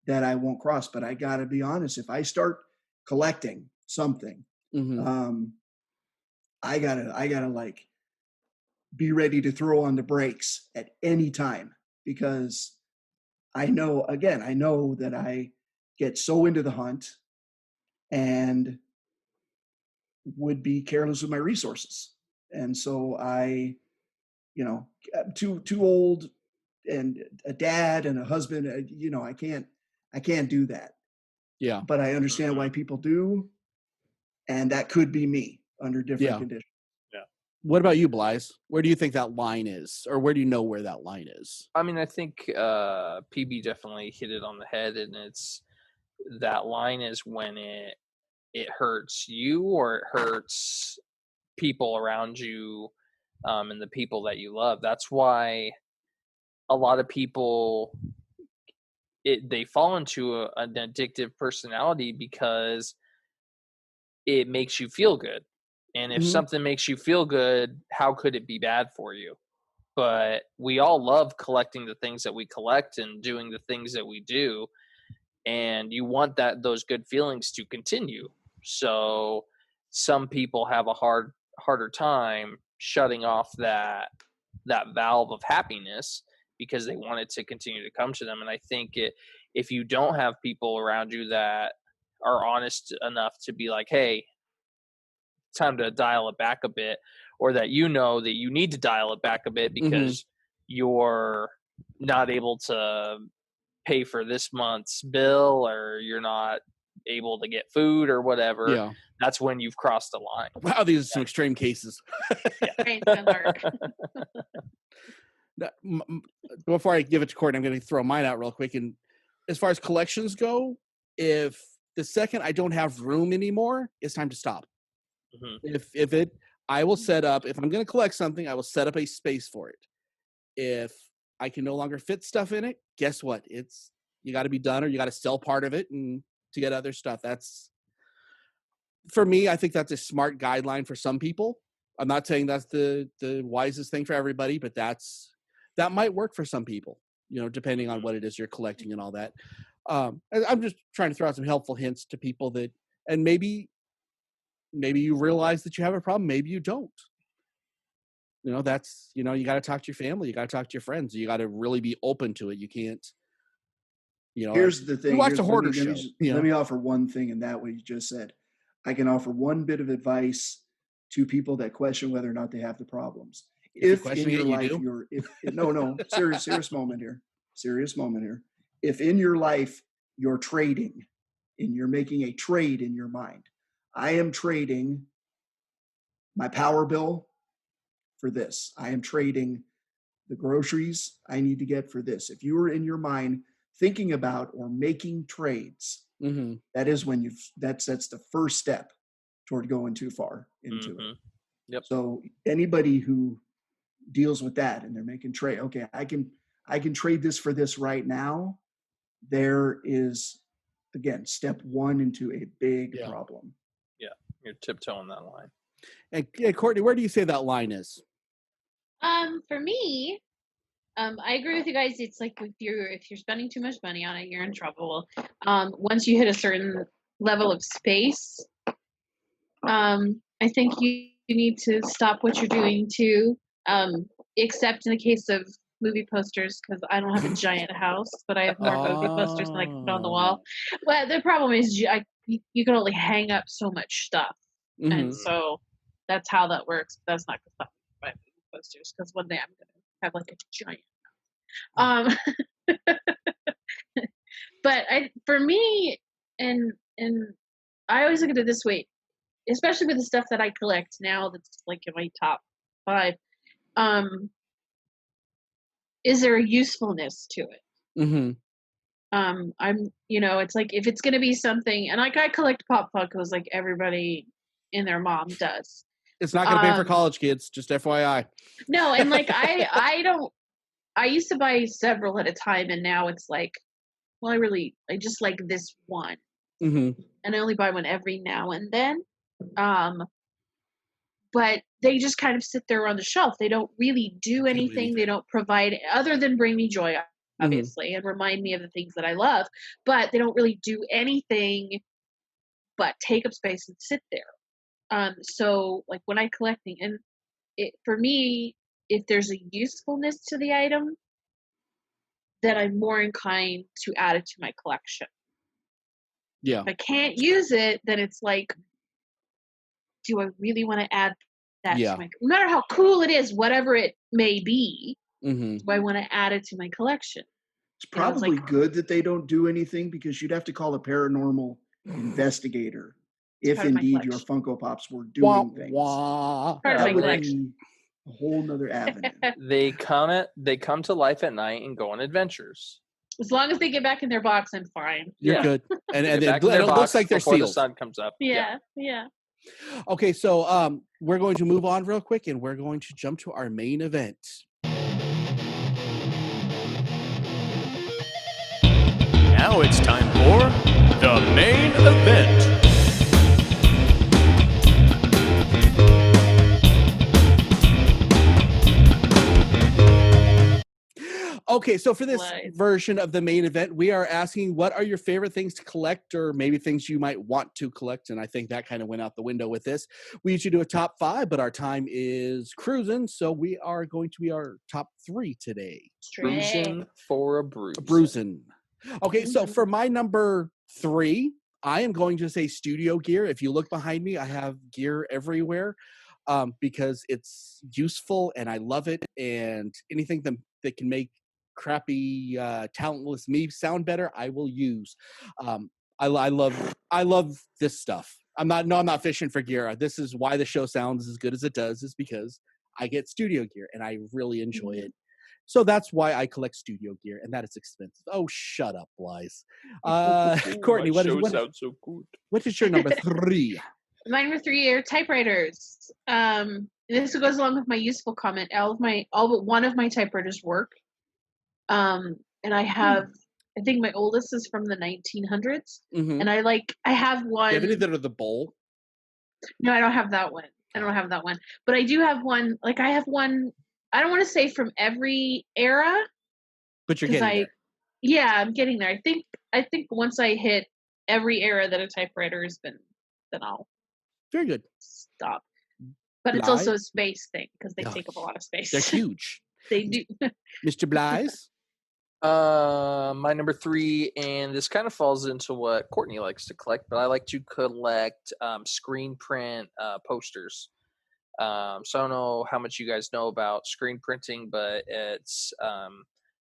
that I won't cross. But I got to be honest, if I start collecting something, I gotta like be ready to throw on the brakes at any time, because I know that I get so into the hunt and would be careless with my resources. And so I'm too old and a dad and a husband, I can't do that. Yeah. But I understand why people do. And that could be me under different conditions. Yeah. What about you, Blythe? Where do you think that line is? Or where do you know where that line is? I mean, I think PB definitely hit it on the head, and that line is when it hurts you or it hurts people around you, and the people that you love. That's why a lot of people they fall into an addictive personality because it makes you feel good. And if something makes you feel good, how could it be bad for you? But we all love collecting the things that we collect and doing the things that we do. And you want those good feelings to continue. So some people have a harder time shutting off that valve of happiness because they want it to continue to come to them. And I think if you don't have people around you that are honest enough to be like, hey, time to dial it back a bit, or that you know that you need to dial it back a bit because you're not able to pay for this month's bill, or you're not able to get food or whatever, that's when you've crossed the line. Wow, these are some extreme cases. Right, and dark. Before I give it to Courtney, I'm going to throw mine out real quick. And as far as collections go, if the second I don't have room anymore, it's time to stop. Mm-hmm. I will set up, if I'm going to collect something, I will set up a space for it. If I can no longer fit stuff in it, guess what? You got to be done, or you got to sell part of it and to get other stuff. That's, for me, I think that's a smart guideline for some people. I'm not saying that's the wisest thing for everybody, but that might work for some people, depending on what it is you're collecting and all that. I'm just trying to throw out some helpful hints to people that, and maybe you realize that you have a problem, maybe you don't. That's, you got to talk to your family, you got to talk to your friends, you got to really be open to it. You can't, here's the thing. You watch a hoarder show. Let me offer one thing in that what you just said. I can offer one bit of advice to people that question whether or not they have the problems. If in your life serious moment here. If in your life you're trading and you're making a trade in your mind, I am trading my power bill for this. I am trading the groceries I need to get for this. If you are in your mind thinking about or making trades, that is when that sets the first step toward going too far into it. Yep. So anybody who deals with that and they're making trade, okay, I can trade this for this right now. There is, again, step one into a big problem. Yeah, you're tiptoeing that line. And Courtney, where do you say that line is? For me, I agree with you guys. It's like if you're spending too much money on it, you're in trouble. Once you hit a certain level of space, I think you need to stop what you're doing too. Except in the case of movie posters, because I don't have a giant house, but I have more movie posters than I can put on the wall. Well, the problem is you can only hang up so much stuff, and so that's how that works. But that's not going to stop me from buying movie posters, because one day I'm going to have like a giant house. But for me, and I always look at it this way, especially with the stuff that I collect now that's like in my top 5. Is there a usefulness to it? It's like, if it's going to be something, and like I collect Pop Funkos like everybody and their mom does. It's not going to pay for college kids, just FYI. No, and like I used to buy several at a time, and now it's like, well, I just like this one. And I only buy one every now and then. But they just kind of sit there on the shelf. They don't really do anything. They don't provide, other than bring me joy, obviously, and remind me of the things that I love. But they don't really do anything but take up space and sit there. So, like, when I'm collecting, and for me, if there's a usefulness to the item, then I'm more inclined to add it to my collection. Yeah. If I can't use it, then it's like, do I really want to add that to my, no matter how cool it is, whatever it may be, do I want to add it to my collection? It's probably good that they don't do anything, because you'd have to call a paranormal investigator if indeed your Funko Pops were doing things. That would be a whole nother avenue. They come to life at night and go on adventures. As long as they get back in their box, I'm fine. You're good. And it looks like they're sealed. The sun comes up. Yeah. Okay, so we're going to move on real quick, and we're going to jump to our main event. Now it's time for the main event. Okay, so for this version of the main event, we are asking, what are your favorite things to collect, or maybe things you might want to collect? And I think that kind of went out the window with this. We usually do a top 5, but our time is cruising, so we are going to be our top 3 today. Cruising for a bruise. Bruising. Okay, so for my number 3, I am going to say studio gear. If you look behind me, I have gear everywhere because it's useful and I love it, and anything that can make crappy talentless me sound better, I will use. I love this stuff. I'm not fishing for gear. This is why the show sounds as good as it does, is because I get studio gear and I really enjoy it. So that's why I collect studio gear, and that is expensive. Oh, shut up, Blythe. Courtney, what is your number 3? My number 3 are typewriters. This goes along with my useful comment. All but one of my typewriters work. And I have, I think my oldest is from the 1900s, and I have one. Do you have any that are the bowl? No, I don't have that one. But I do have one. Like I have one. I don't want to say from every era, but you're getting there. Yeah, I'm getting there. I think once I hit every era that a typewriter has been, then I'll very good stop. But it's also a space thing because they take up a lot of space. They're huge. They do. Mr. Blythe? My number 3, and this kind of falls into what Courtney likes to collect, but I like to collect screen print posters. So I don't know how much you guys know about screen printing, but it's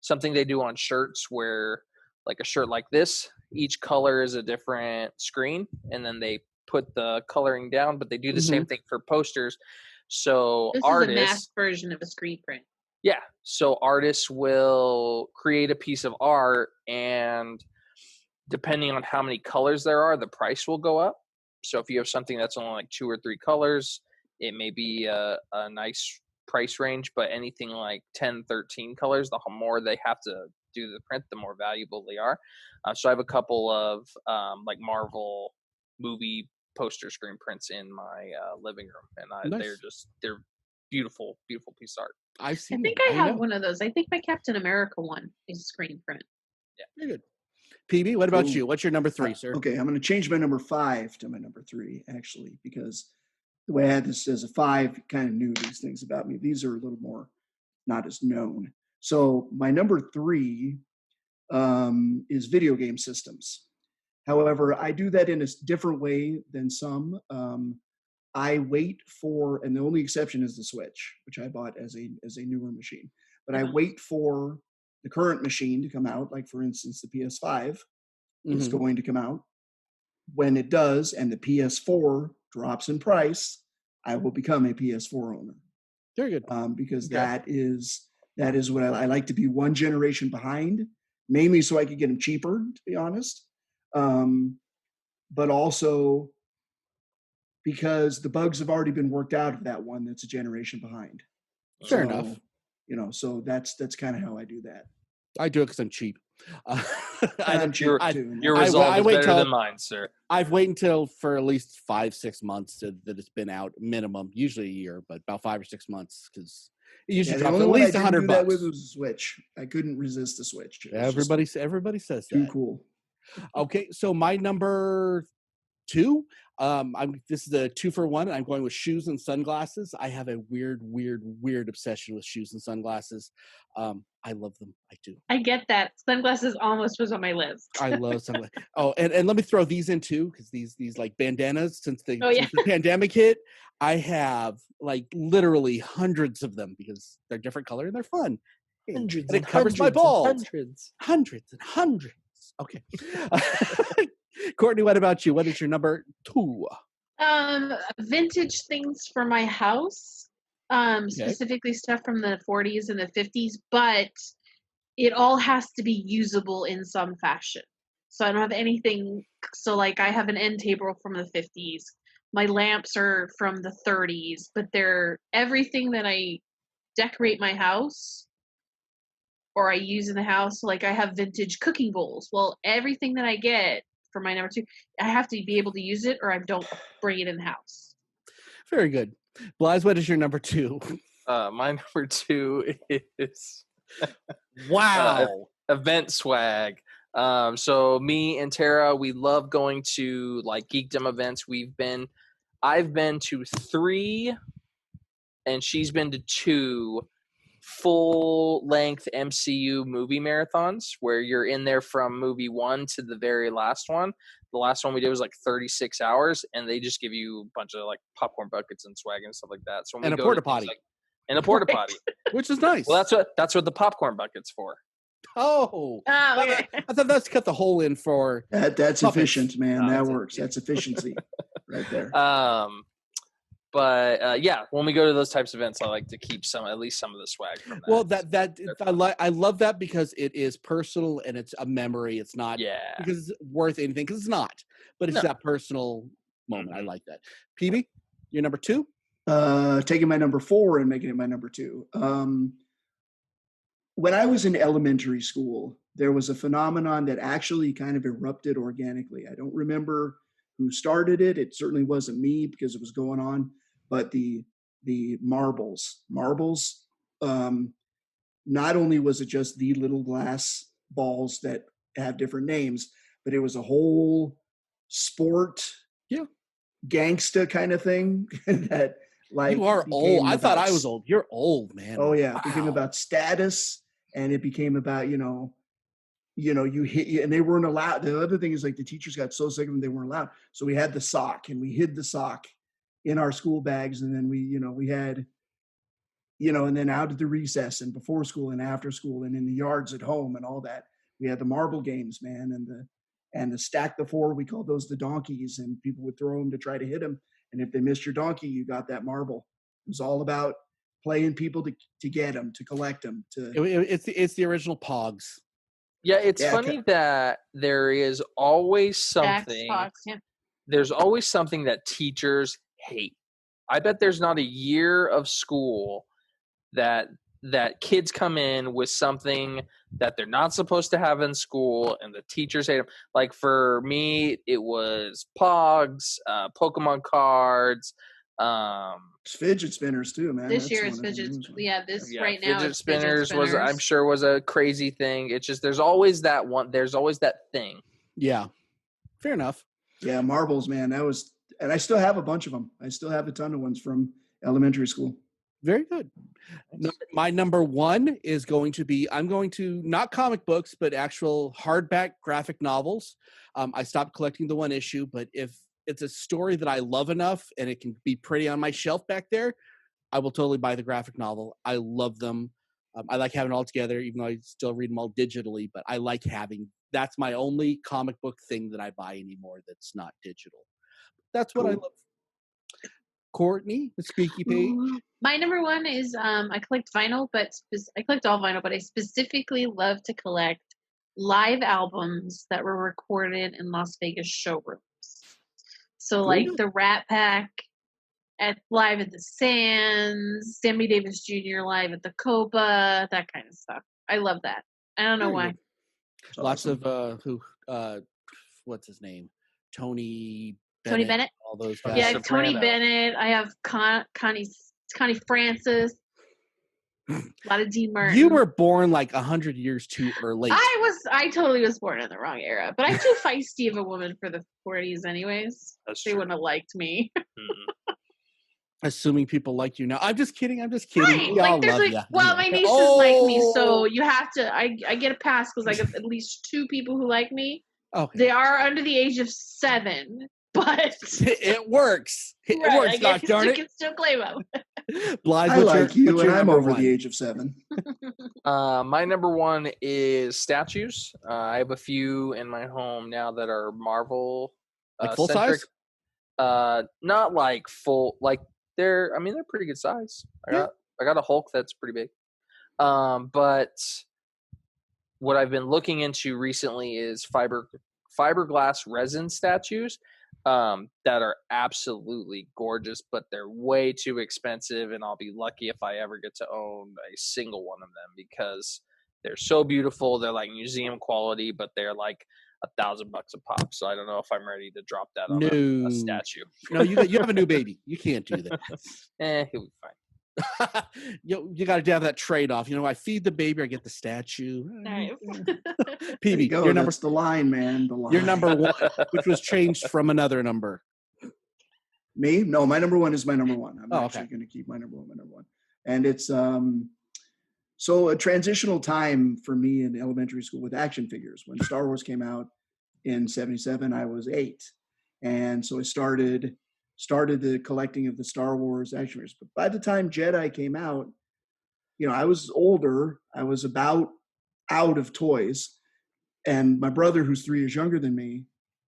something they do on shirts where, like a shirt like this, each color is a different screen, and then they put the coloring down, but they do the same thing for posters. So this artists, is a mass version of a screen print. Yeah. So artists will create a piece of art, and depending on how many colors there are, the price will go up. So if you have something that's only like 2 or 3 colors, it may be a nice price range, but anything like 10, 13 colors, the more they have to do the print, the more valuable they are. So I have a couple of like Marvel movie poster screen prints in my living room, and nice. they're beautiful piece of art. I think I have one of those. I think my Captain America one is screen print. Yeah, very good. PB, what about you? What's your number 3, sir? Okay, I'm going to change my number 5 to my number 3, actually, because the way I had this as a 5 kind of knew these things about me. These are a little more not as known. So my number 3 is video game systems. However, I do that in a different way than some. I wait for, and the only exception is the Switch, which I bought as a newer machine. But I wait for the current machine to come out, like for instance, the PS5 is going to come out. When it does, and the PS4 drops in price, I will become a PS4 owner. Very good. Because that is what I like to be one generation behind, mainly so I could get them cheaper, to be honest. But also because the bugs have already been worked out of that one that's a generation behind. Fair enough. So that's kind of how I do that. I do it because I'm cheap. I'm cheap too. Your resolve is better than mine, sir. I've waited until for at least 5-6 months that it's been out, minimum, usually a year, but about 5 or 6 months because it usually drops at least $100. That was a Switch. I couldn't resist the Switch. Everybody says that. Too cool. Okay, so my number 2. This is a 2-for-1. I'm going with shoes and sunglasses. I have a weird obsession with shoes and sunglasses. I love them. I do. I get that. Sunglasses almost was on my list. I love sunglasses. Oh, and let me throw these in too, because these like bandanas, since the pandemic hit, I have like literally hundreds of them because they're different color and they're fun. Hundreds. And it covers my balls. Hundreds. Okay. Courtney, what about you? What is your number 2? Vintage things for my house. Specifically stuff from the 40s and the 50s, but it all has to be usable in some fashion. So I don't have anything. So like I have an end table from the 50s. My lamps are from the 30s, but they're everything that I decorate my house or I use in the house. Like I have vintage cooking bowls. Well, everything that I get for my number 2, I have to be able to use it or I don't bring it in the house. Very good. Blythe, what is your number 2? My number 2 is wow, event swag. So me and Tara, we love going to like geekdom events. I've been to 3, and she's been to 2 full-length MCU movie marathons where you're in there from movie 1 to the very last one. The last one we did was like 36 hours, and they just give you a bunch of like popcorn buckets and swag and stuff like that. So when and a porta potty, and a porta potty, which is nice. Well, that's what the popcorn bucket's for. Oh, okay. I thought that's cut the hole in for That's puppets. efficient, man. No, that it's works. That's efficiency right there. But yeah, when we go to those types of events, I like to keep at least some of the swag from that. Well, They're I love that because it is personal and it's a memory. It's not because it's worth anything, because it's not, but it's that personal moment. I like that. PB, you're number 2. Taking my number 4 and making it my number 2. When I was in elementary school, there was a phenomenon that actually kind of erupted organically. I don't remember who started it. It certainly wasn't me because it was going on, but the marbles, not only was it just the little glass balls that have different names, but it was a whole sport, gangsta kind of thing that like you are old. I thought I was old. You're old, man. Oh yeah, wow. It became about status, and it became about you hit, and they weren't allowed. The other thing is like the teachers got so sick of them they weren't allowed. So we had the sock, and we hid the sock in our school bags, and then we had and then out at the recess and before school and after school and in the yards at home and all that. We had the marble games, man, and the stack the 4. We called those the donkeys, and people would throw them to try to hit them. And if they missed your donkey, you got that marble. It was all about playing people to get them, to collect them. It's the original Pogs. Yeah, it's funny that there is always something. There's always something that teachers hate. I bet there's not a year of school that kids come in with something that they're not supposed to have in school, and the teachers hate them. Like for me, it was Pogs, Pokemon cards, fidget spinners too, man. This year is fidget. Right now fidget spinners I'm sure was a crazy thing. It's just there's always that one. There's always that thing. Yeah, fair enough. Yeah, marbles, man. That was, and I still have a bunch of them. I still have a ton of ones from elementary school. Very good. My number 1 is going to be, I'm going to, not comic books, but actual hardback graphic novels. I stopped collecting the 1 issue, but if it's a story that I love enough and it can be pretty on my shelf back there, I will totally buy the graphic novel. I love them. I like having it all together, even though I still read them all digitally, but I like having, that's my only comic book thing that I buy anymore that's not digital. That's what I love. Courtney, the squeaky page. My number 1 is I collect vinyl, but I collect all vinyl, but I specifically love to collect live albums that were recorded in Las Vegas showrooms. So like the Rat Pack live at the Sands, Sammy Davis Jr. live at the Copa, that kind of stuff. I love that. I don't know why. Lots of what's his name? Tony Bennett. All those guys. Yeah, Tony Bennett. I have Connie Francis. A lot of Dean Martin. You were born like 100 years too early. I totally was born in the wrong era, but I'm too feisty of a woman for the 40s anyways. They wouldn't have liked me. Assuming people like you now. I'm just kidding. Right. We all love you. Well, my nieces like me, so you have to. I get a pass because I get at least 2 people who like me. Okay. They are under the age of 7, but it works. It works. Gosh darn it! You can still claim them. Blythe, I like you, and I'm over the age of 7. My number 1 is statues. I have a few in my home now that are Marvel like full size. Not like full. Like they're pretty good size. I got a Hulk that's pretty big. But what I've been looking into recently is fiberglass resin statues. That are absolutely gorgeous, but they're way too expensive, and I'll be lucky if I ever get to own a single one of them because they're so beautiful. They're like museum quality, but they're like $1,000 a pop. So I don't know if I'm ready to drop that on a statue. No, you have a new baby. You can't do that. He'll be fine. You got to have that trade-off. I feed the baby, I get the statue. Nice. PB, your number. That's the line, man. The line. Your number 1, which was changed from another number. Me? No, my number 1 is my number 1. I'm actually going to keep my number 1. And it's so a transitional time for me in elementary school with action figures. When Star Wars came out in '77, I was 8, and so I started the collecting of the Star Wars action figures. But by the time Jedi came out, I was older. I was about out of toys. And my brother, who's 3 years younger than me,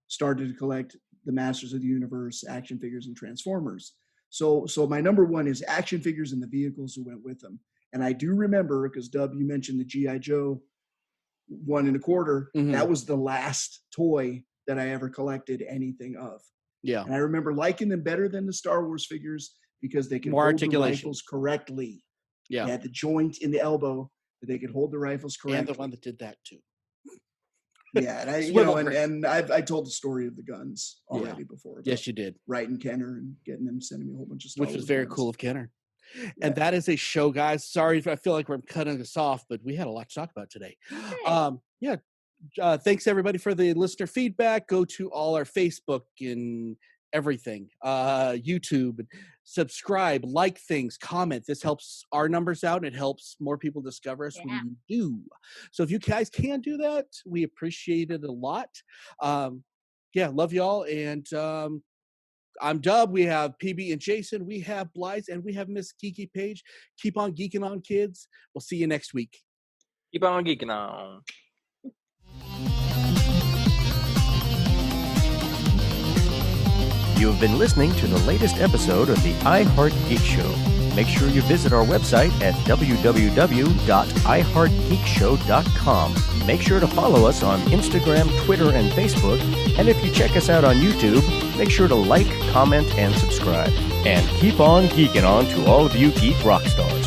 started to collect the Masters of the Universe, action figures, and Transformers. So my number one is action figures and the vehicles who went with them. And I do remember, because Dub, you mentioned the G.I. Joe 1 1/4. Mhm. That was the last toy that I ever collected anything of. Yeah. And I remember liking them better than the Star Wars figures because they could More hold the articulation. rifles correctly. Yeah. They had the joint in the elbow that they could hold the rifles correctly. And the one that did that too. Yeah, and Swivel grip. I told the story of the guns already before. Yes, you did. Writing Kenner and getting them sending me a whole bunch of stuff. Which was very cool of Kenner. And that is a show, guys. Sorry if I feel like we're cutting us off, but we had a lot to talk about today. Thanks everybody for the listener feedback. Go to all our Facebook and everything, YouTube, subscribe, like things, comment. This helps our numbers out, and it helps more people discover us when you do. So if you guys can do that, we appreciate it a lot. Love y'all. And I'm Dub. We have PB and Jason. We have Blythe, and we have Miss Geeky Paige. Keep on geeking on, kids. We'll see you next week. Keep on geeking on. You have been listening to the latest episode of the iHeart Geek Show. Make sure you visit our website at www.iheartgeekshow.com. Make sure to follow us on Instagram, Twitter, and Facebook. And if you check us out on YouTube, make sure to like, comment, and subscribe. And keep on geeking on to all of you geek rock stars.